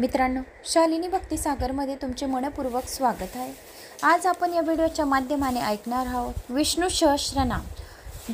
मित्रांनो, शालिनी भक्तिसागरमध्ये तुमचे मनपूर्वक स्वागत आहे. आज आपण या व्हिडिओच्या माध्यमाने ऐकणार आहोत विष्णू सहस्त्रनाम.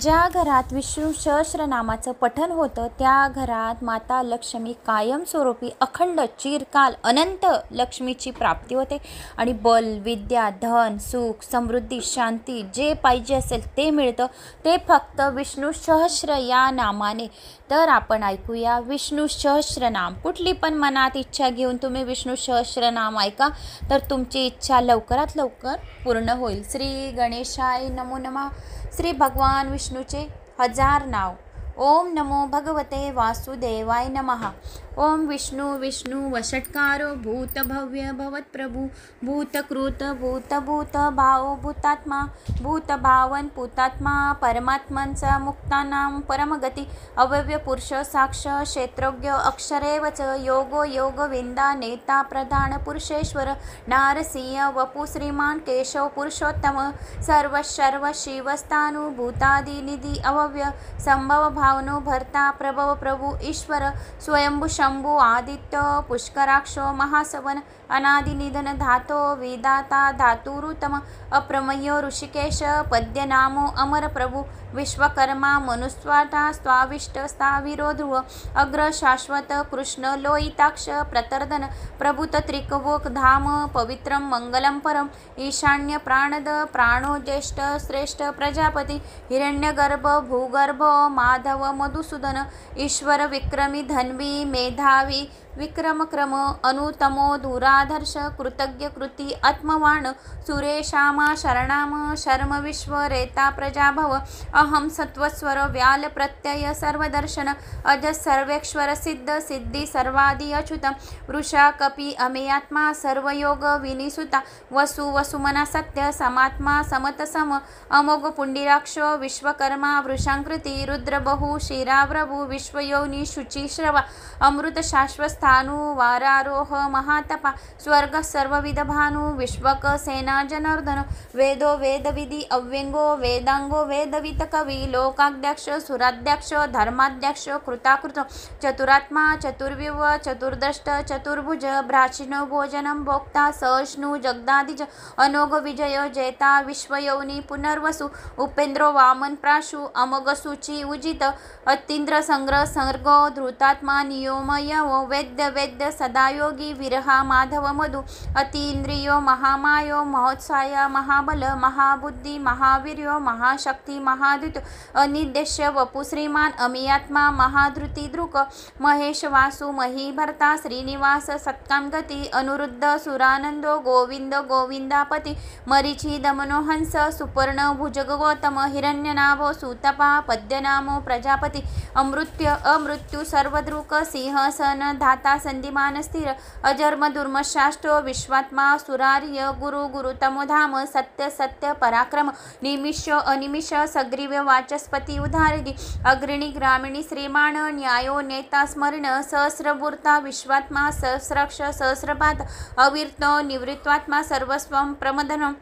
ज्या घरात विष्णू सहस्त्रनामाचं पठण होतं त्या घरात माता लक्ष्मी कायमस्वरूपी अखंड चिरकाल अनंत लक्ष्मीची प्राप्ती होते आणि बल, विद्या, धन, सुख, समृद्धी, शांती जे पाहिजे असेल ते मिळतं, ते फक्त विष्णू सहस्त्र या नामाने. तर आपण ऐकूया विष्णू सहस्त्रनाम. कुठली पण मनात इच्छा घेऊन तुम्ही विष्णू सहस्त्रनाम ऐका, तर तुमची इच्छा लवकरात लवकर पूर्ण होईल. श्री गणेशाय नमो नमः. श्री भगवान विष्णूचे 1000 नाव. ओम नमो भगवते वासुदेवाय नमः. ओम विष्णु विष्णु वषट्कारो भूत भव्य भवत प्रभु भूतकृत भूतभूत भाव भूतात्मा भूत भावन भूतात्मा परमात्मनचा मुक्तानाम परमगती अव्यय पुरुष साक्ष क्षेत्रज्ञ अक्षरेव च योगो योग विंदा नेता प्रधान पुरुषेश्वर नारसिंह वपु श्रीमान केशव पुरुषोत्तम सर्व सर्व शिवस्थानुभूतादि निधि अव्यय संभव भावनो भर्ता प्रभव प्रभु ईश्वर स्वयंभू शंभू आदित्य पुष्कराक्षो महासवन अनादिनिधन धातो विदाता धातुरुतम अप्रमेयो ऋषिकेश पद्यनामो अमर प्रभु विश्वकर्मा मनुस्वाटा स्वाविष्ट स्थाविरो ध्रुव अग्र शाश्वत कृष्ण लोहिताक्ष प्रतर्दन प्रभुत त्रिकवोक धाम पवित्रम मंगलम परम ईशान्य प्राणद प्राणो ज्येष्ठ श्रेष्ठ प्रजापती हिरण्यगर्भ भूगर्भ माधव मधुसूदन ईश्वर विक्रमी धन्वी मेधावी विक्रमक्रम अनुतमो दुराधर्ष कृतज्ञ कृती आत्मवान सुरेशामा शरणाम शर्म विश्व रेता प्रजाभव अहम सत्वस्वर व्याल प्रत्यय सर्वदर्शन अज सर्वेश्वर सिद्ध सिद्धि सर्वादि अच्युत वृषा कपि अमेयात्मा सर्वयोग विनिसुता वसु वसुमना सत्य समात्मा समत सम अमोघ पुंडिराक्ष विश्वकर्मा वृषांकृती रुद्रबहु शिराव्रभु विश्वयोनि शुचिश्रवा अमृत शाश्वत स्थानु वारारोह महातपा स्वर्ग सर्वविध भानु विश्वक सेना जनार्दन वेदो वेदविधि अव्यंगो वेदांगो वेदवित कवी लोकाध्यक्ष सुराध्यक्ष धर्माध्यक्ष कृताकृत चतुरात्मा चतुर्व्युव चतुर्दष्ट चतुर्भुज प्राचीनो भोजनम भोक्ता सहिष्णु जगदादिज अनोघ विजय जेता विश्वयोनि पुनर्वसु उपेंद्रो वामन प्राशु अमोघ सूची उजित अतींद्र संग्रह सर्गो धृतात्मा नियोमयवो वेद्य वेद्य सदायोगी विरहा माधव मधु अतींद्रियो महामायो महोत्साय महाबल महाबुद्धि महावीर्यो महाशक्ति महाद्युत अनिदेश्य वपु श्रीमान अमियात्मा महाधृति द्रुक महेश वासु महीभर्ता श्रीनिवास सत्कामगती अनुरुद्ध सुरानंदो गोविंद गोविंदापति मरीचि दमनो हंस सुपर्ण भुजग गौतम हिरण्यनाभो सुतपा पद्यनामो प्रजापति अमृत्य अमृत्यु सर्वद्रुक सिंहसन धाता संधिमान स्थिर अजर्म दुर्मशाष्टो विश्वात्मा सुरार्य गुरु गुरुतमो धाम सत्य सत्य पराक्रम निमिष अनिमिष सग्रीव वाचस्पति उदाहरिणी अग्रणी ग्रामीणी श्रीमान न्यायो नेता स्मरण सहस्रभूर्ता विश्वात्मा सहस्रक्ष सहस्रपात अवीर्तो निवृत्वात्मा सर्वस्वं प्रमदनम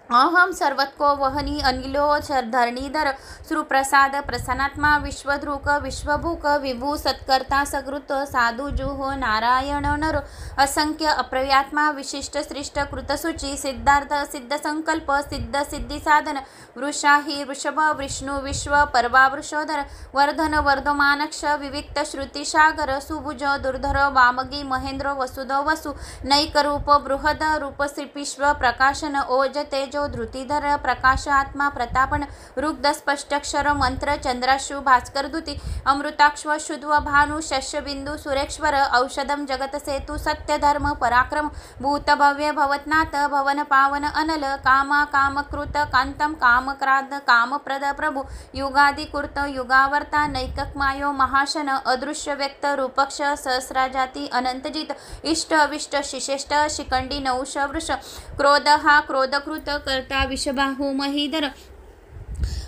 अहम सर्वत्को वहनी अनिलो धरणीधर सुप्रसाद प्रसन्नात्मा विश्वधृक विश्वभूक विभू सत्कर्ता सकृत साधु जुहो नारायण नर असंख्य अप्रव्यात्मा विशिष्ट श्रेष्ठ कृतसूची सिद्धार्थ सिद्ध संकल्प सिद्ध सिद्धि साधन वृषाही वृषभ विष्णु विश्व परवा वृषोधर वर्धन वर्धमानक्ष विविक्त श्रुति सागर सुभुज दुर्धर वामगी महेंद्र वसुधो वसु नैकरूप बृहद रूप श्रीविश्व प्रकाशन ओज तेज धृतिधर प्रकाश आत्मा प्रतापन रुग्ध स्पष्टक्षर मंत्र चंद्राशु भास्कर दुती अमृताक्ष शुद्व भानु शस्य बिंदु सुरेश्वर औषधम जगत सेतु सत्य धर्म पराक्रम भूत भव्य भवतनाथ भवन पावन अनल कामा कामकृत कांतम कामक्राद कामप्रद प्रभु युगादि कुर्त युगावर्ता नैकमायो महाशन अदृश्य व्यक्त रूपक्ष सहस्राजाती अनंतजित इष्ट अविष्ट शिशेष्ट शिखंडी नौष वृष क्रोध हा क्रोधकृत करता विषबाहु महीधर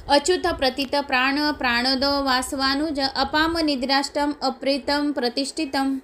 अच्युत प्रतीत प्राण प्राणदो वासवानुज अपाम निद्राष्टम अप्रीतम प्रतिष्ठितम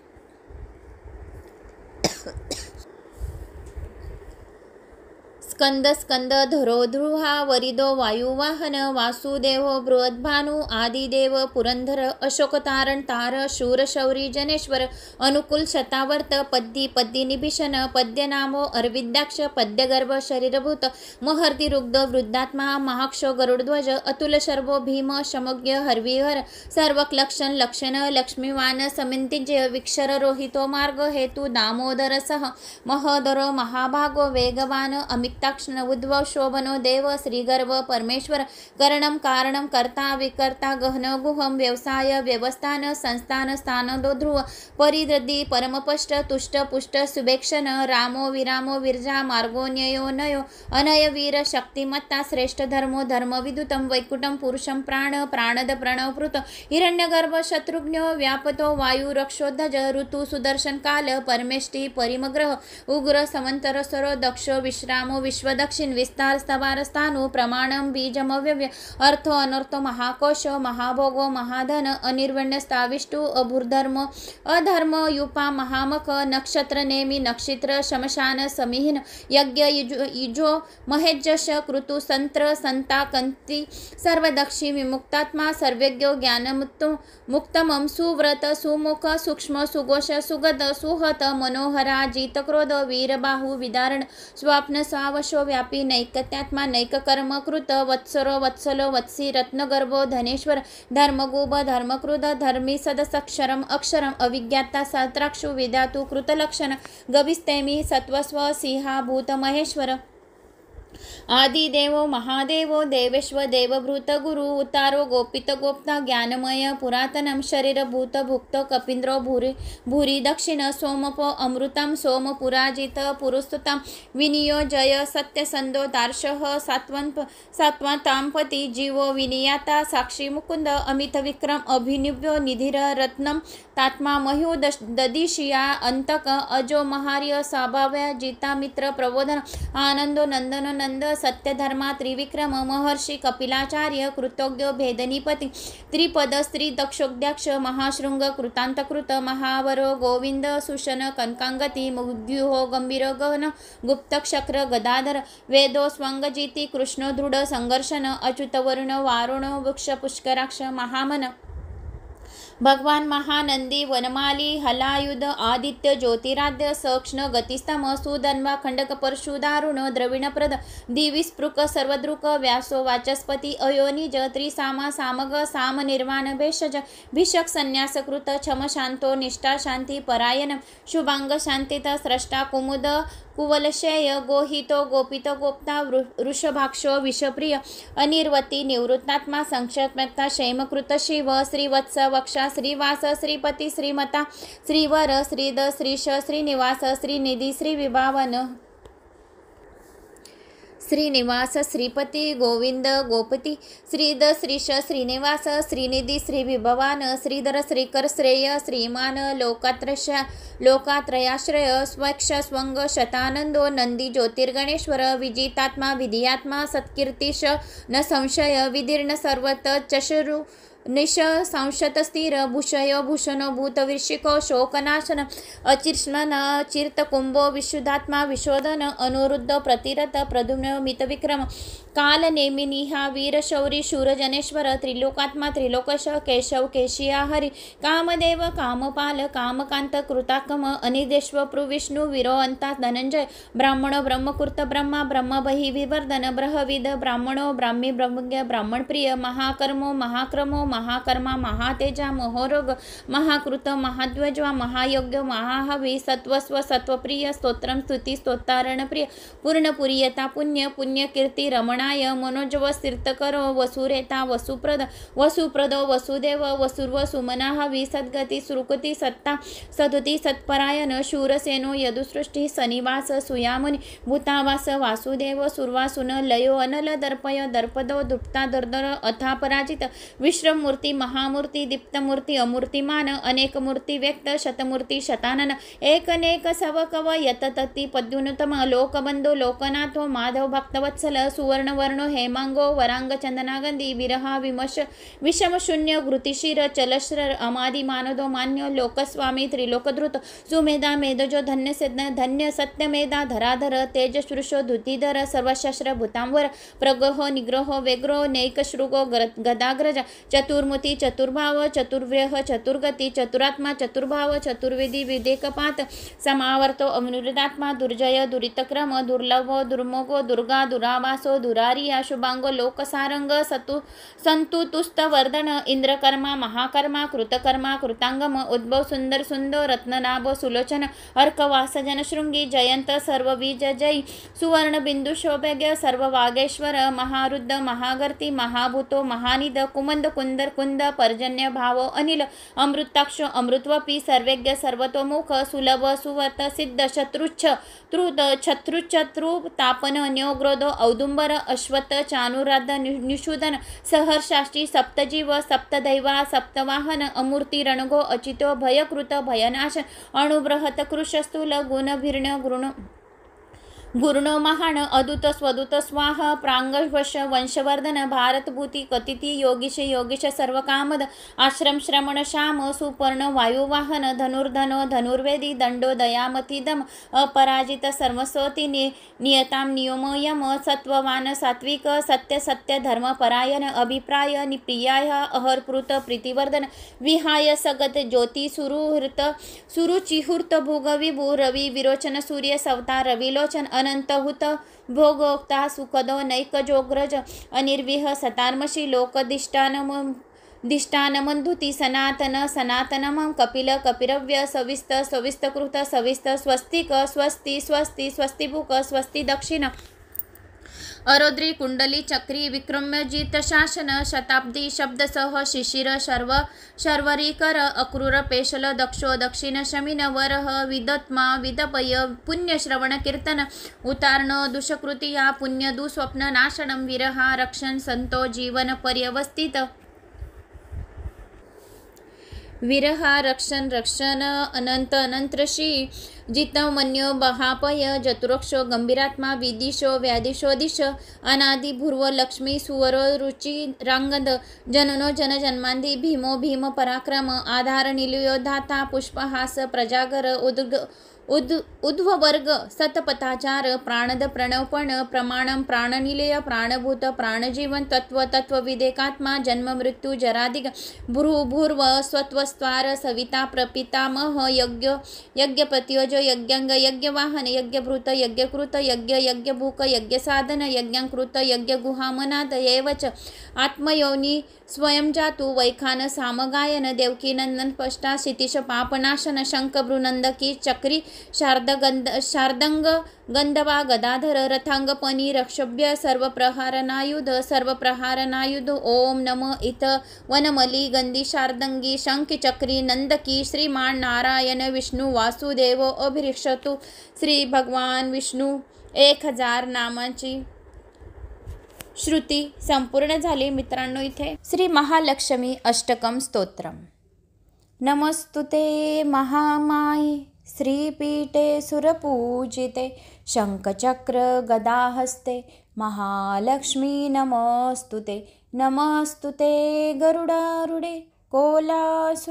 स्कंद स्कंद धरो ध्रुहा वरिदो वायुवाहन वासुदेव बृहद्भानु आदिदेव पुरंधर अशोकतारण तार शूरशौरी जनेश्वर अनुकूल शतावर्त पद्दी पद्दिनिभीषण पद्यनामो अरविंदाक्ष पद्यगर्भ शरीरभूत महर्ती रुग्ध वृद्धात्मा महाक्षो गरुडध्वज अतुल शर्वो भीम शमज्ञ हरविहर सर्वक्लक्षण लक्षण लक्ष्मीवान समिंतिजय विक्षर रोहितो मार्ग हेतू दामोदर सह महोदरो महाभागो वेगवान अमिताक्षण उद्भव शोभनो देव श्रीगर्भ परमेश्वर करणं कारणं कर्ता विकर्ता गहन गुहम व्यवसाय व्यवस्थान संस्थान स्थान ध्रुव परिदृदी परमपष्ट तुष्ट पुष्ट सुभेक्षण रामो विरामो विरजा मार्गो न्ययो नयो अनय वीर शक्तिमत्ता श्रेष्ठ धर्मो धर्मविदुतं वैकुटं पुरुषं प्राण प्राणद प्रणवपृत हिरण्यगर्भ शत्रुघ्नो व्यापतो वायु रक्षोध्वज ऋतु सुदर्शन काल परमेष्टि परिमग्रह उग्र समंतर सरो दक्ष विश्रामो विश्वदक्षिण विस्तार स्तवारस्थानु प्रमाणं बीजमव्यव्य अर्थो अनर्थो महाकोश महाभोगो महाधन अनिर्वण्य स्थाविष्टु अभूर्धर्म अधर्म युपा महामख नक्षत्र नेमी नक्षत्र शमशान समिहीन यज्ञ युजो महेजश कृतु संत्र संता कंती सर्वदक्षी विमुक्तात्मा सर्वज्ञो ज्ञानमुक्तमं सुव्रत सुमुख सूक्ष्म सुघोष सुगत सुहत मनोहरा जितक्रोध वीरबाहु विदारण स्वाप्न सावशो व्यापी नैकत्यात्मा नैककर्म कृत वत्सरो वत्सलो वत्सी रत्नगर्भो धनेश्वर धर्मगुभ धर्मकृद धर्मी सदसक्षरम अक्षरम अविज्ञाता सत्राक्षु विधातु कृतलक्षण गविस्तैमी सत्वस्व सिंहा भूत महेश्वर आदिदेवो महादेवो देवेश्व देवभृत गुरु उतारो गोपित गोप्ता ज्ञानमय पुरातनम शरीर भूत भुक्त कपिंद्रो भूरी दक्षिण सोमपो अमृतम सोम पुराजित पुरुस्तुताम विनियोजय सत्यसंदो दार्शः सात्वतांपति जीवो विनियाता साक्षी मुकुंद अमित विक्रम अभिनिव्यो निधिर रत्नम तात्मा मह्यु ददिशिया अंतक अजो महार्य स्वाभाव्य जिता मित्र प्रबोधन आनंदो नंदन नंद सत्यधर्मा त्रिविक्रम महर्षि कपिलाचार्य कृतज्ञ भेदनीपति त्रिपद स्त्री दक्षोद्याक्ष महाशृंग कृतांतकृत महावरो गोविंद सुशन कनकांगती मुद्युहो गंभीर गहन गुप्तक्षक्र गदाधर वेदो स्वंगजिती कृष्ण दृढ संघर्षण अच्युतवर्ण वारुण वृक्ष पुष्कराक्ष महामन भगवान महानंदी वनमाली हलायुध आदित्य ज्योतिराध्य सक्ष्ण गतिस्तम सुधन्वा खंडक परशुदारुण द्रविणप्रद दिविस्पृक सर्वदृक व्यासो वाचस्पति अयोनिज त्रिसामा सामग साम निर्वाण भेषज भिषक संन्यासकृत क्षम शांतो निष्ठा शांती परायण शुभांग शांतित स्रष्टा कुमुद कुवलशेय गोहितो गोपित गोप्ता वृषभाक्षो विषप्रिय अनिर्वती निवृत्तात्मा संक्षेपता क्षेमकृत शिव श्रीवत्स वक्षा श्रीवास श्रीपती श्रीमता श्रीवर श्रीद श्रीश श्रीनिवास श्रीनिधी श्रीविभावन श्रीनिवास श्रीपती गोविंद गोपती श्रीद श्रीश श्रीनिवास श्रीनिधी श्रीविभवान श्रीधर श्रीकर श्रेय श्रीमान लोकात्रयाश्रय स्वक्ष स्वंग शतानंदो नंदी ज्योतिर्गणेश्वर विजितात्मा विधियात्मा सत्कीर्तिश न संशय विदीर्ण सर्वत चशरु निश संशत स्थिर भूषयो भूषणो भूतविर्षिको शोकनाशन अचिर्ष्मन चिर्तकुंभो विशुद्धात्मा विशोधन अनुरुद्ध प्रतिरत प्रद्युम्न मितविक्रम काल नेमिनिहा वीरशौरी शूरजनेश्वर त्रिलोकात्मा त्रिलोकश केशव केशिया हरि कामदेव कामपाल कामकांत कृताकम अनिदेश्व प्रविष्णु विरोअंता धनंजय ब्राह्मणो ब्रह्मकृत ब्रह्मा ब्रह्मबहि विवर्धन ब्रह्मविद ब्राह्मणो ब्राह्मी ब्रह्मज्ञ ब्राह्मणप्रिय महाकर्मो महाक्रमो महाकर्मा महातेजा महोरोग महाकृत महाध्वज्वा महायोग्य महाहवी सत्वस्व सत्वप्रिय स्तोत्रम स्तुती स्तोतारणप्रिय पूर्णपुरीयता पुण्य पुण्यकीर्ती रमणाय मनोजव तीर्थकरो वसुरेता वसुप्रदो वसुदेव वसुर्व सुमनाहवी सद्गती सुरुकती सत्ता सदुती सत्परायण शूरसेनो यदुसृष्टी सनिवास सुयामुनी भूतावास वासुदेव सुर्वासुन लयो अनल दर्पय दर्पदो दुप्ता दर्दर अथापराजित विश्रम मूर्ती महामूर्ती दीप्तमूर्ती अमूर्तिमान अनेक मूर्ती व्यक्त शतमूर्ती शतानन एकनेक सवकव यततती पद्युनुतम लोकबंधो लोकनाथो माधव भक्तवत्सल सुवर्णवर्णो हेमांगो वरांग चंदनागंधी विरहा विषम शून्य घृतिशीर चलश्र अमादि मानदो मान्य लोकस्वामी त्रिलोकधृत सुमेधा मेधजो धन्य सत्यमेधा धराधर तेजश्रुषो धुतीधर सर्वशस्त्र भूतांवर प्रग्रह निग्रह वेग्रो नैकशृगो गदाग्रज चतुर्मुती चतुर्भाव चतुर्व्यह चतुर्गती चतुरात्मा चतुर्भाव चतुर्विधी विदेकपात समावर्तो अनुरुदात्मा दुर्जय दुरितक्रम दुर्लभो दुर्मोगो दुर्गा दुरावासो दुरारिया शुभांगो लोकसारंग संतुतुस्तवर्धन इंद्रकर्मा महाकर्मा कृतकर्मा कृतांगम उद्भव सुंदर सुंदर रत्ननाभ सुलोचन अर्कवास जनशृंगी जयंत सर्वबीज जय सुवर्ण बिंदु शोभ्य सर्व वागेश्वर महारुद्ध महागर्ती महाभूतो महानिद कुमंद कुंदर कुंद पर्जन्य भाव अनिल अमृताक्ष अमृतवपी सर्वेज्ञ सर्वतोमुख सुलभ सुवत सिद्ध छत्रुच्छत्रु तापन न्योग्रोधो औदुंबर अश्वत चानुराध निषूदन सहर्षाष्टी सप्तजीव सप्तदैवा सप्तवाहन अमूर्ती रणगो अचितो भयकृत भयनाश अणुबृहत कृशस्थूल गुणभिर्ण गुरुणो महान अदूत स्वदूत स्वाह प्रांगवश वंशवर्धन भारतभूती कतिथी योगीश सर्वकामद आश्रम श्रमण श्याम सुपर्ण वायुवाहन धनुर्धनो धनुर्वेदी दंडो दयामती दम अपराजित सर्वस्वती नियताम नियमयम सत्ववान सात्विक सत्य धर्मपरायण अभिप्राय निप्रियाय अहर्पृत प्रीतिवर्धन विहाय सगत ज्योति सुरुचिहूर्त भुग विभू रवि विरोचन सूर्य सवता रविलोचन अनंतहुत भोगोक्ता सुखदो नैकजोग्रज अनिर्विह सतार्मशी दिष्टानमंधुती सनातनम कपिल कपिरव्य सविस्तकृत सविस्त स्वस्तिक स्वस्तिभुक स्वस्ति दक्षिण अरोद्री कुंडली चक्री विक्रम्यजित शासन शताब्दी शब्दसह शिशिर शर्वरीकर अक्रूर पेशल दक्षो दक्षिण शमिन वरह विदत्मा विदपय पुण्यश्रवण कीर्तन उतारण दुष्कृतिया पुण्य दुस्वप्न नाशनम विरहा रक्षण संतो जीवन पर्यवस्थित विरहा रक्षण अनंतरशी जितमन्यो बहापय जतुरक्षो गंभीरात्मा विदिशो व्यादिशो दिश अनादि भूर्व लक्ष्मी सुवरो रुचि रांगद जननो जनजन्मांधी भीमो भीम पराक्रम आधार निलयोधाता पुष्पहास प्रजागर उध्ववर्ग सतपथाचार प्राणद प्रणवपण प्रमाणम प्राणनिलय प्राणभूत प्राणजीवन तत्वविदेकात्मा जन्म मृत्यू जरादिग भूर्व स्वत्वस्त्वार सविता प्रपितामह यज्ञपत्योज यज्ञंग यज्ञवाहन यज्ञभृत यज्ञकृत यज्ञभूक यज्ञसाधन यज्ञकृत यज्ञगुहामनाद एवच आत्मयोनी स्वयं जातु वैखान सामगायन देवकी नंदन पष्टा क्षितिश पापनाशन शंखभ्रुनंदकी चक्री शार्दंग गंधवा गदाधर रथांगपनी रक्षभ्य सर्वप्रहारनायुध ओम नम इत वनमली गंधी शार्दंगी शंख चक्री नंदकी श्रीमान नारायण विष्णू वासुदेव अभिरिक्षतु श्री भगवान विष्णू 1000 नामांची श्रुती संपूर्ण झाली मित्रांनो. इथे श्री महालक्ष्मी अष्टकम स्तोत्रम. नमस्तुते महामाये श्रीपीठे सुरपूजिते शंखचक्र गदाहस्ते महालक्ष्मी नमस्तुते. नमस्तुते गरुडारूढे कोलासुरभयंकरी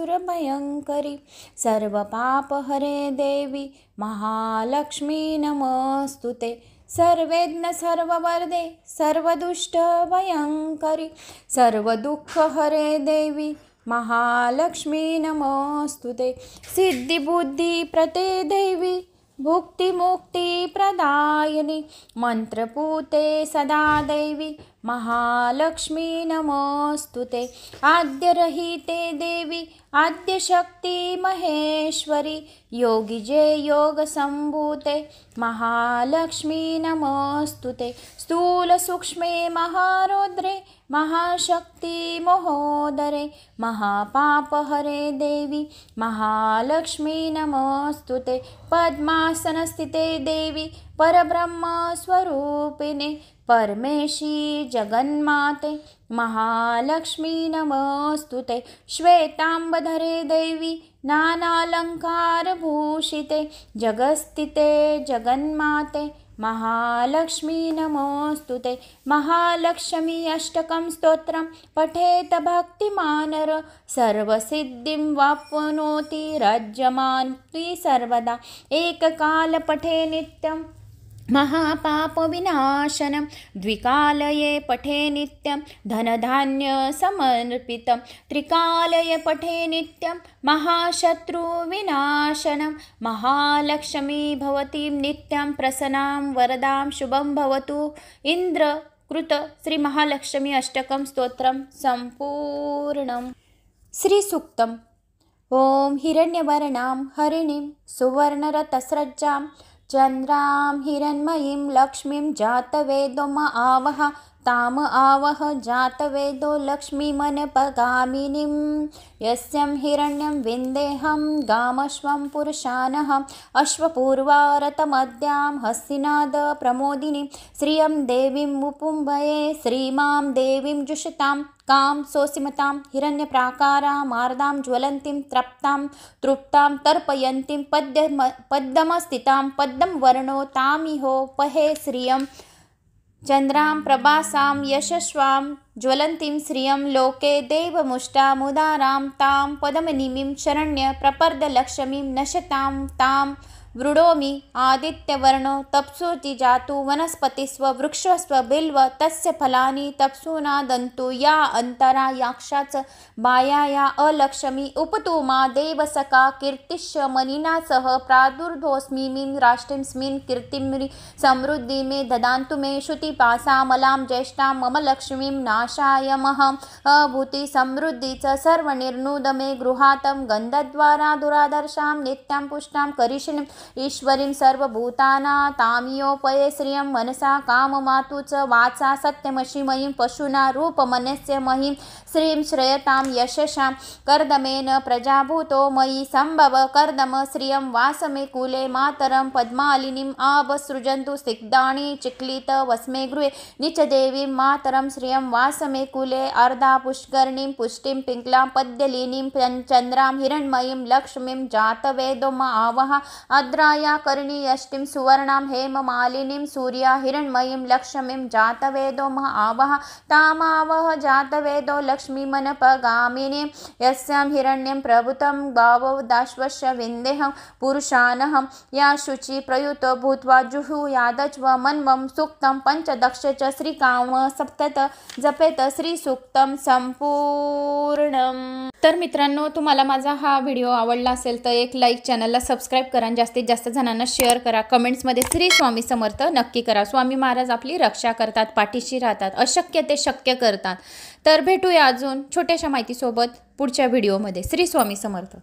सर्वपापहरे देवी महालक्ष्मी नमस्तुते. सर्वेज्ञ सर्ववरदे सर्वदुष्टभयंकरी सर्वदुःखहरे देवी महालक्ष्मी नमस्तुते. सिद्धिबुद्धिप्रदे देवी भुक्तिमुक्तिप्रदायिनी मंत्रपूते सदा देवी महालक्ष्मी नमस्तुते. आद्यरहिते देवी आद्यशक्ति महेश्वरी योगिजे योगसंभूते महालक्ष्मी नमस्तुते. स्थूल सूक्ष्मे महारौद्रे महाशक्ति महोदरे महापापहरे देवी महालक्ष्मी नमस्तुते. पद्मासनस्थिते देवी परब्रह्म स्वरूपिणे परमेशी जगन्माते महालक्ष्मी नमस्तुते। श्वेतांबधरे देवी नानालंकारभूषिते जगस्थिते जगन्माते महालक्ष्मी नमोस्तुते। महालक्ष्मी अष्टकं स्तोत्रं पठेत भक्तिमानर सर्वसिद्धिं वाप्नोति राज्यमान्ति सर्वदा। एककाल पठे नित्यं महापापविनाशनं द्विकालये पठे नित्यं धनधान्यसमर्पितं त्रिकालये पठे नित्यं महाशत्रुविनाशनं। महालक्ष्मी भवतीं नित्यं प्रसन्नां वरदां शुभं भवतु। इन्द्रकृत श्री महालक्ष्मी अष्टकं स्तोत्रं सम्पूर्णम्। श्रीसूक्तम्। ॐ हिरण्यवर्णां हरिणीं सुवर्णरतस्रज्जां चन्द्रां हिरण्मयीं लक्ष्मीं जातवेदो म आवह ताम आवह जातवेदो लक्ष्मीमनपगामिनीं। यस्यं हिरण्यं विन्देहं गामश्वं पुरुषानः अश्वपूर्वारतमद्यां हस्तिनाद प्रमोदिनीं। श्रियं देवीं मुपुम्भये श्रीमां देवीं जुषतां कां सोऽसिमतां हिरण्यप्राकारां मार्दां ज्वलन्तीं तृप्तां तृप्तां तर्पयन्तीं पद्मस्थितां पद्मं वर्णो तामिहो पहे। श्रियं चन्द्रां प्रभासां यशस्वां ज्वलन्तीं श्रियं लोके देवमुष्टामुदारां तां पद्मनिमीं शरण्य प्रपर्दलक्ष्मीं नशतां तां वृणोमि। आदित्यवर्णो तप्सुति जातु वनस्पतिस्व वृक्षस्व बिल्व तस्य फलानि तप्सुनादन्तु। या अन्तरा याक्षाच बाया या अलक्ष्मी उपतुमा देवसका कीर्तिश्च मनिना सह प्रादुर्धोऽस्मिं राष्ट्रीं कीर्तिं समृद्धि मे ददान्तु मे श्रुतिपासामलां ज्येष्ठां मम लक्ष्मीं नाशायमहम् अभूति समृद्धि च सर्वनिर्नुद मे गृहातं गन्धद्वारा दुरादर्शां नित्यां पुष्टां करिष्यिणीं ईश्वरीं सर्वभूतानां तामियोपये। श्रियं मनसा काममातु च वाचा सत्यमशिमयीं पशुना रूपमनस्य महीं। श्रीं श्रेयतां यशसां कर्दमेन प्रजाभूतो मयि सम्भव कर्दम। श्रियं वासमे कुले मातरं पद्मालिनीं आभसृजन्तु सिग्धानि चिक्लित वस्मे गृहे निचदेवीं मातरं। श्रियं वासमे कुले अर्धा पुष्करणीं पुष्टिं पिङ्गलां पद्यलिनीं चन्द्रां हिरण्मयीं लक्ष्मीं जातवेदो म आवह अद्राया कर्णी यष्टिं सुवर्णां हेममालिनीं सूर्या हिरण्मयीं लक्ष्मीं जातवेदो म आवह तामावह जातवेदो लक्ष्मीमनपगामिनीं। यस्यां हिरण्यं प्रभुतं गावो दाश्वस्य विन्देहं पुरुषानहं। या शुचि प्रयुतो भूत्वा जुहुयादच्व मन्वं सूक्तं पञ्चदश च श्रीकाम सप्तत जपेत श्रीसूक्तं संपूर्णम्। तर मित्रांनो, तुम्हाला माझा हा व्हिडिओ आवडला असेल तर एक लाईक, चॅनलला सबस्क्राईब करा, जास्तीत जास्त जणांना शेअर करा, कमेंट्समध्ये श्री स्वामी समर्थ नक्की करा। स्वामी महाराज आपली रक्षा करतात, पाठीशी राहतात, अशक्य ते शक्य करतात। तर भेटूया अजून छोट्याशा माहितीसोबत पुढच्या व्हिडिओमध्ये। श्री स्वामी समर्थ।